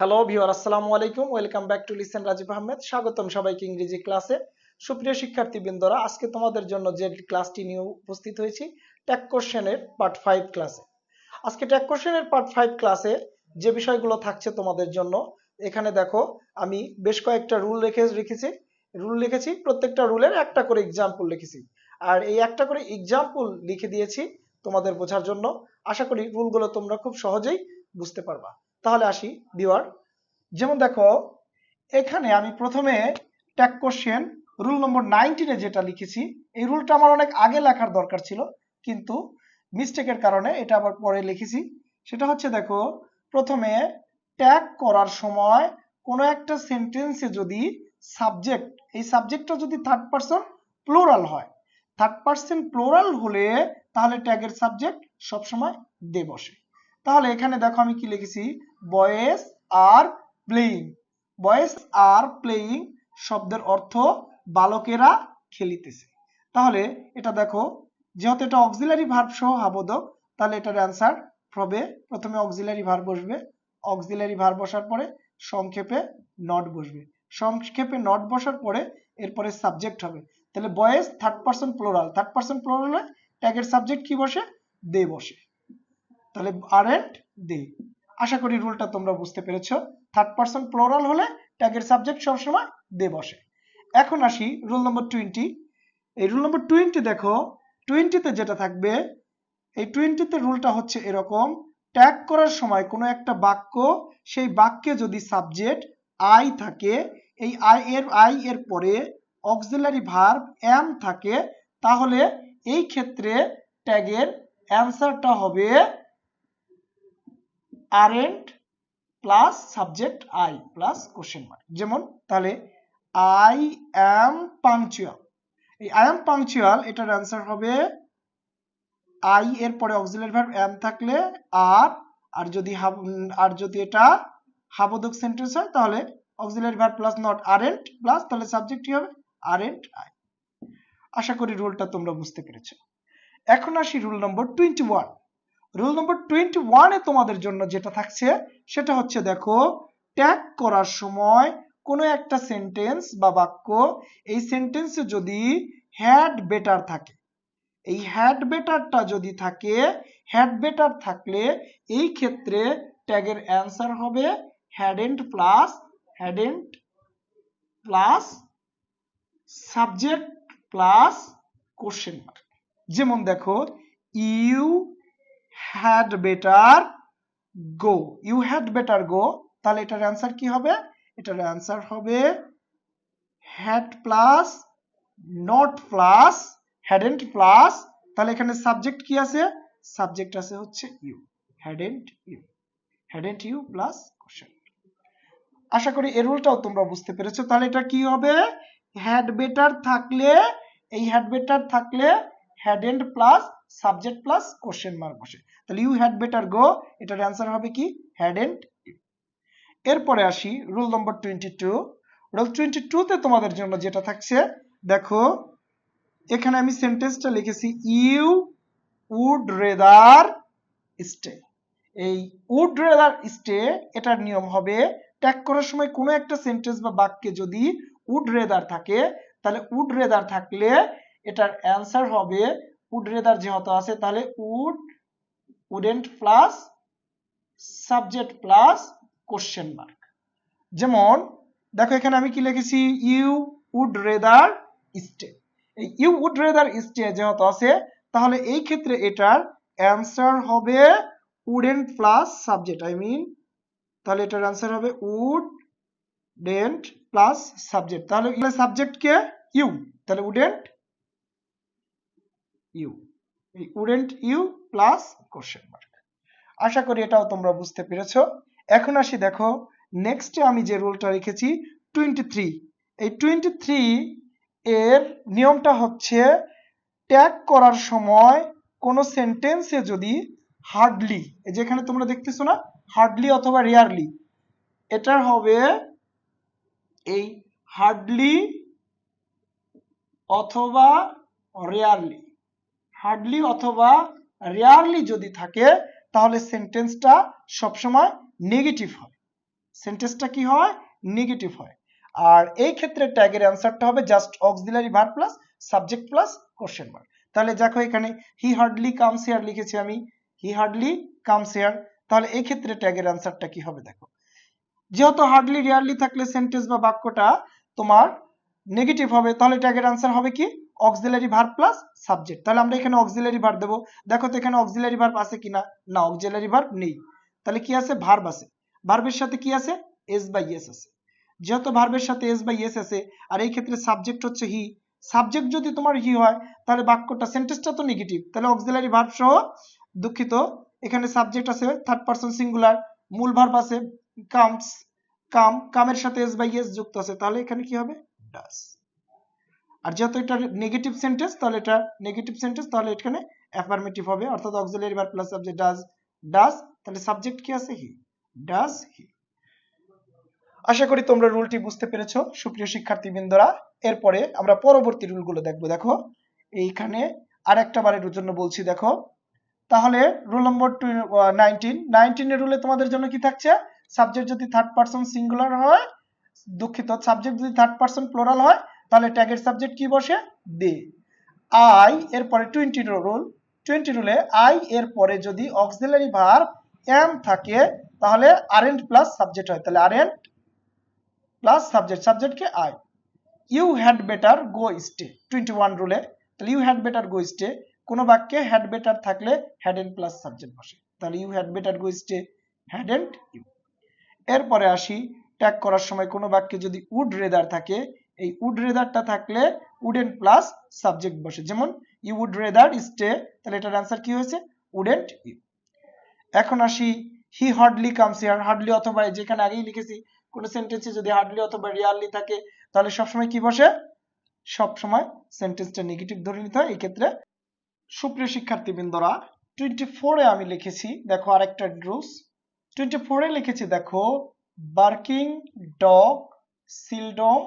Hello viewer, আসসালামু আলাইকুম। Welcome back to listen Rajib Ahmed. স্বাগতম সবাইকে ইংরেজি ক্লাসে। সুপ্রিয় শিক্ষার্থীবৃন্দরা, আজকে তোমাদের জন্য যে ক্লাসটি নিয়ে উপস্থিত হয়েছি, ট্যাগ কোশ্চেনের পার্ট 5 ক্লাসে। আজকে ট্যাগ কোশ্চেনের পার্ট 5 ক্লাসে যে বিষয়গুলো থাকছে তোমাদের জন্য, এখানে দেখো আমি বেশ কয়েকটা রুল লিখেছি। প্রত্যেকটা রুলের একটা করে এক্সাম্পল লিখেছি, আর এই একটা করে এক্সাম্পল লিখে দিয়েছি তোমাদের বোঝার জন্য। আশা করি রুলগুলো তোমরা খুব সহজেই বুঝতে পারবা। তাহলে আসি ভিউয়ার। যেমন দেখো, এখানে আমি প্রথমে ট্যাগ কোশ্চেন রুল নম্বর 19 যেটা লিখেছি, এই রুলটা আমার অনেক আগে লেখার দরকার ছিল, কিন্তু মিস্টেকের কারণে এটা আবার পরে লিখেছি। সেটা হচ্ছে, দেখো, প্রথমে ট্যাগ করার সময় কোনো একটা সেন্টেন্সে যদি সাবজেক্ট, এই সাবজেক্টটা যদি থার্ড পারসন প্লুরাল হয়, থার্ড পারসন প্লুরাল হলে তাহলে ট্যাগের সাবজেক্ট সবসময় দে বসে। তাহলে এখানে দেখো আমি কি লিখেছি, boys are playing. Boys are playing শব্দের অর্থ বালকেরা খেলিতেছে। তাহলে এটা দেখো, যেহেতু এটা অক্সিলারি ভার্ব সহ হাবোধক, তাহলে এটার অ্যান্সার হবে প্রথমে অক্সিলারি ভার্ব বসবে। অক্সিলারি ভার্ব বসার পরে সংক্ষেপে নট বসবে। সংক্ষেপে নট বসার পরে এরপরে সাবজেক্ট হবে। তাহলে boys third person plural, third person প্লুরালে ট্যাগের সাবজেক্ট কি বসে? দে বসে। তাহলে আরেন্ট দে। আশা করি রুলটা তোমরা বুঝতে পেরেছো। থার্ড পারসন প্লুরাল হলে ট্যাগের সাবজেক্ট সবসময় দে বসে। এখন আসি রুল নম্বর 20। এই রুল নম্বর 20 দেখো, 20তে যেটা থাকবে, এই 20তে রুলটা হচ্ছে এরকম, ট্যাগ করার সময় কোনো একটা বাক্য, সেই বাক্যে যদি সাবজেক্ট আই থাকে, এই আই এর পরে অক্সিলারি ভার্ব এম থাকে, তাহলে এই ক্ষেত্রে ট্যাগের অ্যান্সারটা হবে aren't plus subject I plus question mark. যেমন তাহলে আই অ্যাম পাংচুয়াল, এই আই অ্যাম পাংচুয়াল এটার অ্যান্সার হবে আই এর পরে অক্সিলারি ভার্ব এম থাকলে আর যদি এটা হাবোধক সেন্টেন্স হয় তাহলে auxiliary verb plus not aren't plus, তাহলে সাবজেক্ট কি হবে? Aren't I. আশা করি রুলটা তোমরা বুঝতে পেরেছো। এখন আসি রুল নম্বর 21। রুল নম্বর 21 এ তোমাদের জন্য যেটা থাকছে সেটা হচ্ছে, দেখো, ট্যাগ করার সময় কোনো একটা সেন্টেন্স বা বাক্য, এই সেন্টেন্সে যদি হ্যাড বেটার থাকে, এই হ্যাড বেটারটা যদি থাকে, হ্যাড বেটার থাকলে এই ক্ষেত্রে ট্যাগের অ্যান্সার হবে hadn't plus subject plus question mark. যেমন দেখো, you had better go, you had better go, তাহলে এটার অ্যান্সার কি হবে? এটার অ্যান্সার হবে had plus not plus hadn't plus, তাহলে এখানে সাবজেক্ট কি আছে? সাবজেক্ট আছে হচ্ছে you, hadn't you plus question. আশা করি এই রুলটাও তোমরা বুঝতে পেরেছো। তাহলে এটা কি হবে? হ্যাড বেটার থাকলে, এই হ্যাড বেটার থাকলে hadn't plus subject plus question mark বসে। তাহলে ইউ হ্যাড বেটার গো, এটার অ্যান্সার হবে কি? Hadn't you. এরপরে আসি রুল নম্বর 22। রুল 22 তে তোমাদের জন্য যেটা থাকছে, দেখো, এখানে আমি সেন্টেন্সটা লিখেছি ইউ উড রেদার স্টে। এই উড রেদার স্টে এটার নিয়ম হবে, ট্যাগ করার সময় কোনো একটা সেন্টেন্স বা বাক্যে যদি উড রেদার থাকে, তাহলে উড রেদার থাকলে এটার অ্যান্সার হবে, উড রেদার যেহেতু আছে তাহলে wouldn't plus subject plus question mark. যেমন দেখো, এখানে আমি কি লিখেছি, ইউ উড রেদার স্টে। এই ইউ উড রেদার স্টে যেহেতু আছে, তাহলে এই ক্ষেত্রে এটার অ্যান্সার হবে উডেন্ট প্লাস সাবজেক্ট, তাহলে এটার অ্যান্সার হবে উডেন্ট প্লাস সাবজেক্ট। তাহলে সাবজেক্ট কে? ইউ, তাহলে wouldn't you plus question mark. আশা করি এটাও তোমরা বুঝতে পেরেছো। এখন আসি, দেখো, নেক্সটে আমি যে রুলটা রেখেছি 23। এই 23 এর নিয়মটা হচ্ছে, ট্যাগ করার সময় কোনো সেন্টেন্সে যদি হার্ডলি, যেখানে তোমরা দেখতেছো না হার্ডলি অথবা রেয়ারলি, এটার হবে এই হার্ডলি অথবা রেয়ারলি। হার্ডলি অথবা রেয়ারলি যদি থাকে তাহলে সেন্টেন্সটা সবসময় নেগেটিভ হয়। সেন্টেন্সটা কি হয়, নেগেটিভ হয়। আর এই ক্ষেত্রে ট্যাগের অ্যান্সারটা হবে just auxiliary verb plus subject plus question mark. তাহলে দেখো এখানে হি হার্ডলি কামস হিয়ার লিখেছি আমি, হি হার্ডলি কামস হিয়ার। তাহলে এই ক্ষেত্রে ট্যাগের অ্যান্সারটা কি হবে দেখো, যেহেতু হার্ডলি রেয়ারলি থাকলে সেন্টেন্স বা বাক্যটা তোমার নেগেটিভ হবে, তাহলে ট্যাগের অ্যান্সার হবে কি, অক্সিলারি ভার্ব প্লাস সাবজেক্ট। তাহলে আমরা এখানে অক্সিলারি ভার্ব দেবো। দেখো তো এখানে অক্সিলারি ভার্ব আছে কিনা, না অক্সিলারি ভার্ব নেই। তাহলে কি আছে, ভার্ব আছে। ভার্বের সাথে কি আছে, এস বা ইয়েস আছে। যেহেতু ভার্বের সাথে এস বা ইয়েস আছে, আর এই ক্ষেত্রে সাবজেক্ট হচ্ছে হি, সাবজেক্ট যদি তোমার হি হয় তাহলে বাক্যটা সেন্টেন্সটা তো নেগেটিভ, তাহলে অক্সিলারি ভার্ব সহ, দুঃখিত এখানে সাবজেক্ট আছে থার্ড পারসন সিঙ্গুলার, মূল ভার্ব আছে কামস, কামের সাথে এস বা ইয়েস যুক্ত আছে, তাহলে এখানে কি হবে, ডাজ। আর যেহেতু এটা নেগেটিভ সেন্টেন্স, তাহলে এটা নেগেটিভ সেন্টেন্স, তাহলে এখানে অ্যাফার্মেটিভ হবে, অর্থাৎ auxiliary verb plus subject does, তাহলে সাবজেক্ট কি আছে, হি, ডাজ হি। আশা করি তোমরা রুলটি বুঝতে পেরেছো সুপ্রিয় শিক্ষার্থীবৃন্দরা। এরপরে আমরা পরবর্তী রুলগুলো দেখবো। দেখো এইখানে আরেকটা বারের জন্য বলছি, দেখো তাহলে রুল নম্বর 19 এর রুলে তোমাদের জন্য কি থাকছে, সাবজেক্ট যদি থার্ড পারসন সিঙ্গুলার হয়, দুঃখিত সাবজেক্ট যদি থার্ড পারসন প্লুরাল হয়, তাহলে ট্যাগের সাবজেক্ট কি বসে, দে। আই এরপরে 20 রুলে আই এর পরে যদি অক্সিলারি ভার্ব এম থাকে, তাহলে আরএন্ড প্লাস সাবজেক্ট হয়, তাহলে আরএন্ড প্লাস সাবজেক্ট, সাবজেক্টকে I. You had better go stay 21 রুলে, তাহলে you had better go stay, কোনো বাক্যে হ্যাড বেটার থাকলে হ্যাড এন্ড প্লাস সাবজেক্ট বসে, তাহলে you had better go stay, had and you. এরপরে আসি, ট্যাগ করার সময় কোনো বাক্যে যদি উড রেদার থাকে, এই উড রেদারটা থাকলে উডেন্ট প্লাস সাবজেক্ট বসে, যেমন ইউ উড রেদার স্টে, তাহলে এটার অ্যান্সার কি হয়েছে, উডেন্ট ইউ। এখন আসি, he hardly comes here, hardly অথবা যেখানে আগেই লিখেছি, কোন সেন্টেন্সে যদি হার্ডলি অথবা রিয়ারলি থাকে, তাহলে সবসময় কি বসে, সবসময় সেন্টেন্সটা নেগেটিভ ধরে নিতে হয়। এই ক্ষেত্রে সুপ্রিয় শিক্ষার্থীবৃন্দরা 24-এ আমি লিখেছি, দেখো আরেকটা রুলস 24-এ লিখেছি, দেখো বার্কিং ডগ সিলডম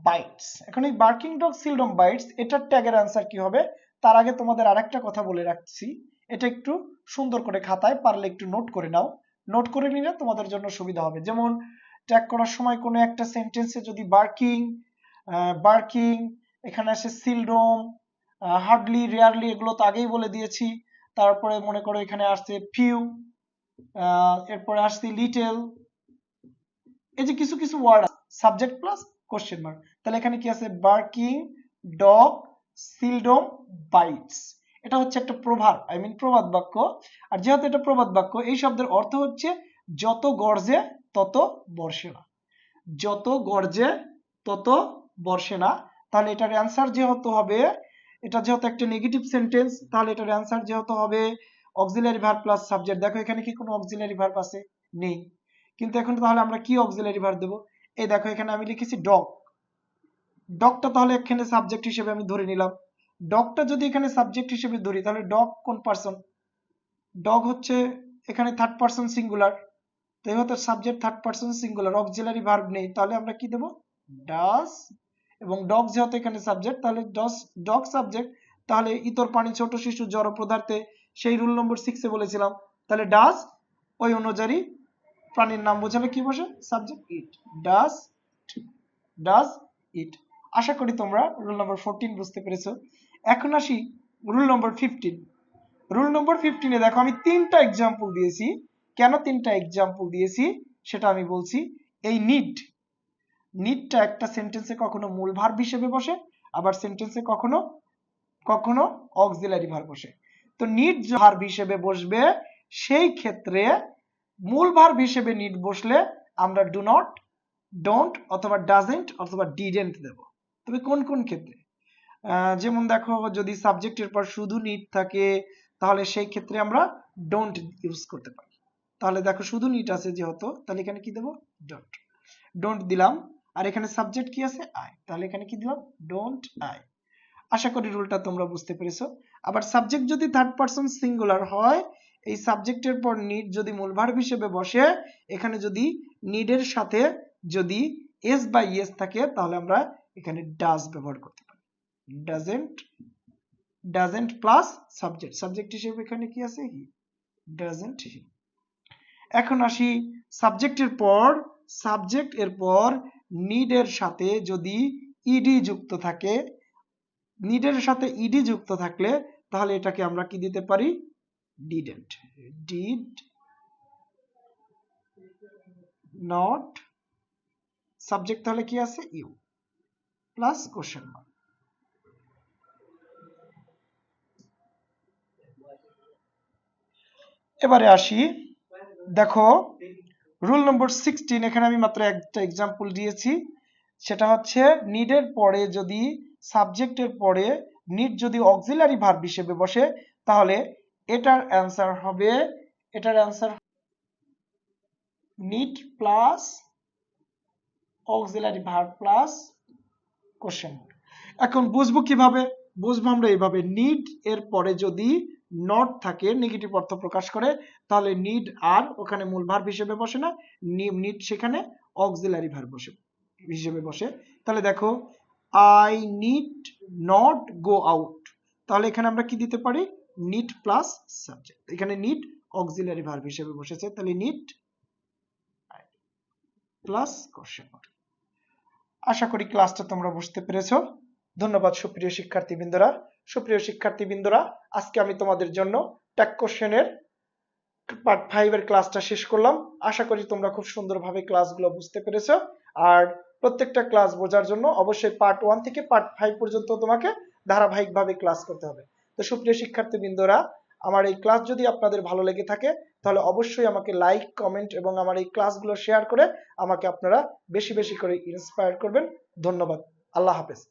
বাইটস। এখন এই বার্কিং ডগ সিলডম বাইটস এটার ট্যাগের অ্যান্সার কি হবে, তার আগে তোমাদের আরেকটা কথা বলে রাখছি, এটা একটু সুন্দর করে খাতায় পারলে একটু নোট করে নাও, নোট করে নিলে তোমাদের জন্য সুবিধা হবে। যেমন ট্যাগ করার সময় কোনো একটা সেন্টেন্সে যদি বার্কিং এখানে আসে সিলডম, হার্ডলি রেয়ারলি এগুলো তো আগেই বলে দিয়েছি, তারপরে মনে করো এখানে আসছে ফিউ, এরপরে আসছে লিটল, এই যে কিছু কিছু word subject plus question mark, তাহলে এখানে কি আছে, বার্কিং ডগ সিলডম বাইটস। এটা হচ্ছে একটা প্রভাব, প্রবাদ বাক্য। আর যেহেতু এটা প্রবাদ বাক্য, এই শব্দের অর্থ হচ্ছে যত গর্জে তত বর্ষে না, যত গর্জে তত বর্ষে না। তাহলে এটার অ্যান্সার যেহেতু হবে, এটা যেহেতু একটা নেগেটিভ সেন্টেন্স, তাহলে এটার অ্যান্সার যেহেতু হবে অক্সিলারি ভার্ব প্লাস সাবজেক্ট। দেখো এখানে কি কোনো অক্সিলারি ভার্ব আছে, নেই, কিন্তু এখন তাহলে আমরা কি অক্সিলারি ভার্ব দেবো, এই দেখো এখানে আমি লিখেছি ডগ, ডগটা তাহলে এখানে সাবজেক্ট হিসেবে আমি ধরে নিলাম। ডগটা যদি এখানে সাবজেক্ট হিসেবে ধরি, তাহলে ডগ কোন পারসন, ডগ হচ্ছে এখানে থার্ড পারসন সিঙ্গুলার, তাই হয়তো subject third person singular, auxiliary verb নেই, তাহলে আমরা কি দেব, ডাজ। এবং ডগ যেহেতু এখানে সাবজেক্ট, তাহলে ডগ সাবজেক্ট, তাহলে ইতর প্রাণী ছোট শিশু জড় পদার্থে সেই রুল নম্বর 6-এ বলেছিলাম, তাহলে ডাজ ওই অনুযায়ী প্রাণীর নাম বোঝালে কি বসে, সাবজেক্ট ইট, ডাজ ইট। আশা করি তোমরা রুল নম্বর 14 বুঝতে পেরেছো। এখন আসি রুল নম্বর 15। রুল নম্বর 15-এ দেখো আমি 3টা এক্সাম্পল দিয়েছি, কেন 3টা এক্সাম্পল দিয়েছি সেটা আমি বলছি। এই নিডটা একটা সেন্টেন্সে কখনো মূল ভার্ব হিসেবে বসে, আবার সেন্টেন্সে কখনো কখনো অক্সিলারি ভার্ব বসে। তো নিড ভার্ব হিসেবে বসবে, সেই ক্ষেত্রে মূল ভার্ব হিসেবে নিড বসলে আমরা ডু নট, ডোন্ট অথবা ডাজেন্ট অথবা ডিডেন্ট দেব। তবে কোন কোন ক্ষেত্রে, যেমন দেখো যদি সাবজেক্টের পর শুধু নিড থাকে, তাহলে সেই ক্ষেত্রে আমরা ডোন্ট ইউজ করতে পারি। তাহলে দেখো শুধু নিড আছে যেহেতু, তাহলে এখানে কি দেব, ডোন্ট দিলাম। আর এখানে সাবজেক্ট কি আছে, আই, তাহলে এখানে কি দিলাম, ডোন্ট আই। আশা করি রুলটা তোমরা বুঝতে পেরেছো। আবার সাবজেক্ট যদি থার্ড পারসন সিঙ্গুলার হয়, এই সাবজেক্টের পর নিড যদি মূল ভার্ব হিসেবে বসে, এখানে যদি নিডের সাথে যদি এস বা ইয়েস থাকে, তাহলে আমরা এখানে ডাজ ব্যবহার করতে পারি, ডাজেন্ট প্লাস সাবজেক্ট হিসেবে এখানে কি আছে, হি, ডাজেন্ট হি। এখন আসি সাবজেক্ট এর পর নিড এর সাথে যদি ইডি যুক্ত থাকে, নিডের সাথে ইডি যুক্ত থাকলে তাহলে এটাকে আমরা কি দিতে পারি, ডিডন্ট, ডিড নট, সাবজেক্ট তাহলে কি আছে, ইউ প্লাস কোশ্চেন মার্ক। এবারে আসি, দেখো রুল নম্বর 16, এখানে আমি মাত্র একটা এক্সাম্পল দিয়েছি, সেটা হচ্ছে নিডের পরে যদি সাবজেক্টের পরে নিড যদি অক্সিলারি ভার্ব হিসেবে বসে তাহলে এটার অ্যান্সার হবে, need plus auxiliary verb plus question. এখন বুঝবো কিভাবে, বুঝবো আমরা এইভাবে, নিড এর পরে যদি নট থাকে, নেগেটিভ অর্থ প্রকাশ করে, তাহলে নিড আর ওখানে মূল ভার্ব হিসেবে বসে না, নিড সেখানে অক্সিলারি ভার্ব হিসেবে বসে। তাহলে দেখো I need not go out, তাহলে এখানে আমরা কি দিতে পারি, নিড প্লাস সাবজেক্ট, এখানে নিড অক্সিলারি ভার্ব হিসেবে বসেছে, তাহলে নিড প্লাস কোশ্চেন মার্ক। আশা করি ক্লাসটা তোমরা বুঝতে পেরেছো। ধন্যবাদ সুপ্রিয় শিক্ষার্থীবৃন্দরা, আজকে আমি তোমাদের জন্য ট্যাগ কোশ্চেনের পার্ট 5 এর ক্লাসটা শেষ করলাম। আশা করি তোমরা খুব সুন্দরভাবে ক্লাসগুলো বুঝতে পেরেছো। আর প্রত্যেকটা ক্লাস বোঝার জন্য অবশ্যই পার্ট 1 থেকে পার্ট 5 পর্যন্ত তোমাকে ধারাবাহিকভাবে ক্লাস করতে হবে। তো সুপ্রিয় শিক্ষার্থীবৃন্দরা, আমার এই ক্লাস যদি আপনাদের ভালো লেগে থাকে তাহলে অবশ্যই আমাকে লাইক, কমেন্ট এবং আমার এই ক্লাসগুলো শেয়ার করে আমাকে আপনারা বেশি বেশি করে ইন্সপায়ার করবেন। ধন্যবাদ, আল্লাহ হাফেজ।